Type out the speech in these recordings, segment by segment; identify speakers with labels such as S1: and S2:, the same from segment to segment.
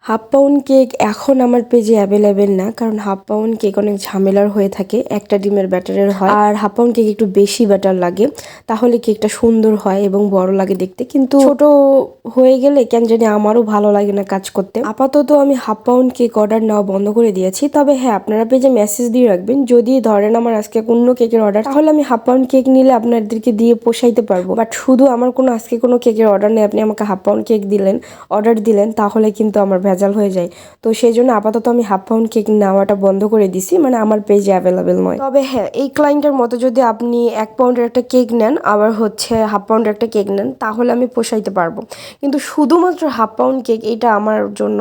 S1: Half pound cake এখন আমার পেজে অ্যাভেলেবেল না, কারণ হাফ পাউন্ড কেক অনেক ঝামেলার হয়ে থাকে। একটা ডিমের ব্যাটারের হয়, আর হাফ পাউন্ড কেক একটু বেশি ব্যাটার লাগে, তাহলে কেকটা সুন্দর হয় এবং বড় লাগে দেখতে। কিন্তু ছোট হয়ে গেলে কেন জানি আমারও ভালো লাগে না কাজ করতে। আপাতত আমি হাফ পাউন্ড কেক অর্ডার নেওয়া বন্ধ করে দিয়েছি। তবে হ্যাঁ, আপনারা পেজে মেসেজ দিয়ে রাখবেন, যদি ধরেন আমার আজকে অন্য কেকের অর্ডার, তাহলে আমি হাফ পাউন্ড কেক নিলে আপনাদেরকে দিয়ে পোষাইতে পারবো। বাট শুধু আমার আজকে কোনো কেকের অর্ডার নেই, আপনি আমাকে হাফ পাউন্ড কেক অর্ডার দিলেন, তাহলে কিন্তু আমার ভেজাল হয়ে যায়। তো সেই জন্য আপাতত আমি হাফ পাউন্ড কেক নেওয়াটা বন্ধ করে দিছি, মানে আমার পেজে অ্যাভেলেবেল নয়। তবে হ্যাঁ, এই ক্লায়েন্টের মতো যদি আপনি 1 পাউন্ডের একটা কেক নেন, আবার হাফ পাউন্ডের একটা কেক নেন, তাহলে আমি পোষাইতে পারবো। কিন্তু শুধুমাত্র হাফ পাউন্ড কেক, এটা আমার জন্য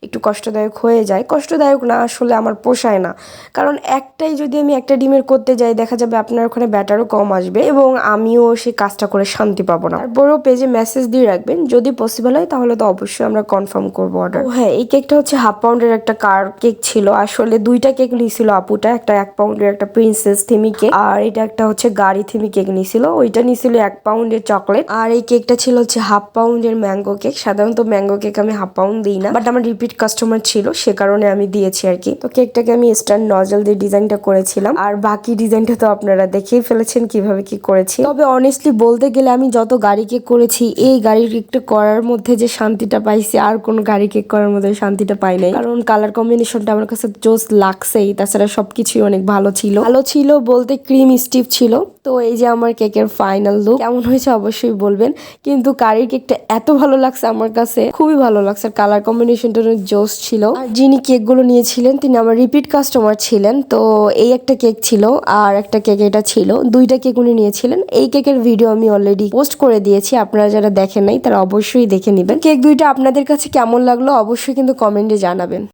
S1: একটু কষ্টদায়ক হয়ে যায়। কষ্টদায়ক না, আসলে আমার পোষায় না। কারণ একটাই যদি আমি একটা ডিমের করতে যাই, দেখা যাবে আপনার ওখানে ব্যাটারও কম আসবে এবং আমিও সেই কাজটা করে শান্তি পাবো না। তারপরেও পেজে মেসেজ দিয়ে রাখবেন, যদি পসিবল হয় তাহলে তো অবশ্যই আমরা কনফার্ম করবো অর্ডার। হ্যাঁ, এই কেকটা হাফ পাউন্ডের একটা কার কেক ছিল। আসলে 2টা কেক নিয়েছিল আপুটা, একটা 1 পাউন্ডের একটা প্রিন্সেস থিমি কেক, আর এটা একটা গাড়ি থিমি কেক নিয়েছিল। ওইটা নিয়েছিল 1 পাউন্ডের চকলেট, আর এই কেকটা ছিল হাফ পাউন্ডের ম্যাঙ্গো কেক। সাধারণত ম্যাঙ্গো কেক আমি হাফ পাউন্ড দিই না, বাট আমার রিপিট কাস্টমার ছিল, সে কারণে আমি দিয়েছি আর কি। তো কেকটাকে আমি স্টার নজল দিয়ে ডিজাইনটা করেছিলাম, আর বাকি ডিজাইনটা তো আপনারা দেখেই ফেলেছেন কিভাবে কি করেছি। তবে অনেস্টলি বলতে গেলে, আমি যত গাড়ি কেক করেছি, এই গাড়ির কেকটা করার মধ্যে যে শান্তিটা পাইছি, আর কোনো গাড়ি কেক করার মধ্যে শান্তিটা পাই নাই। কারণ কালার কম্বিনেশনটা আমার কাছে জোস লাগছেই, তাছাড়া সবকিছুই অনেক ভালো ছিল বলতে ক্রিম স্টিফ ছিল। তো এই যে আমার কেকের ফাইনাল লুক কেমন হয়েছে অবশ্যই বলবেন। কিন্তু গাড়ির কেকটা এত ভালো লাগছে আমার কাছে, খুবই ভালো লাগছে। কালার কম্বিনেশনটা অনেক জোস ছিল। আর যিনি কেকগুলো নিয়েছিলেন তিনি আমার রিপিট কাস্টমার ছিলেন। তো এই একটা কেক ছিল, আর একটা কেক এটা ছিল, 2টা কেক উনি নিয়েছিলেন। এই কেকের ভিডিও আমি অলরেডি পোস্ট করে দিয়েছি, আপনারা যারা দেখেন নাই তারা অবশ্যই দেখে নেবেন। কেক 2টা আপনাদের কাছে কেমন লাগলো অবশ্যই কিন্তু কমেন্টে জানাবেন।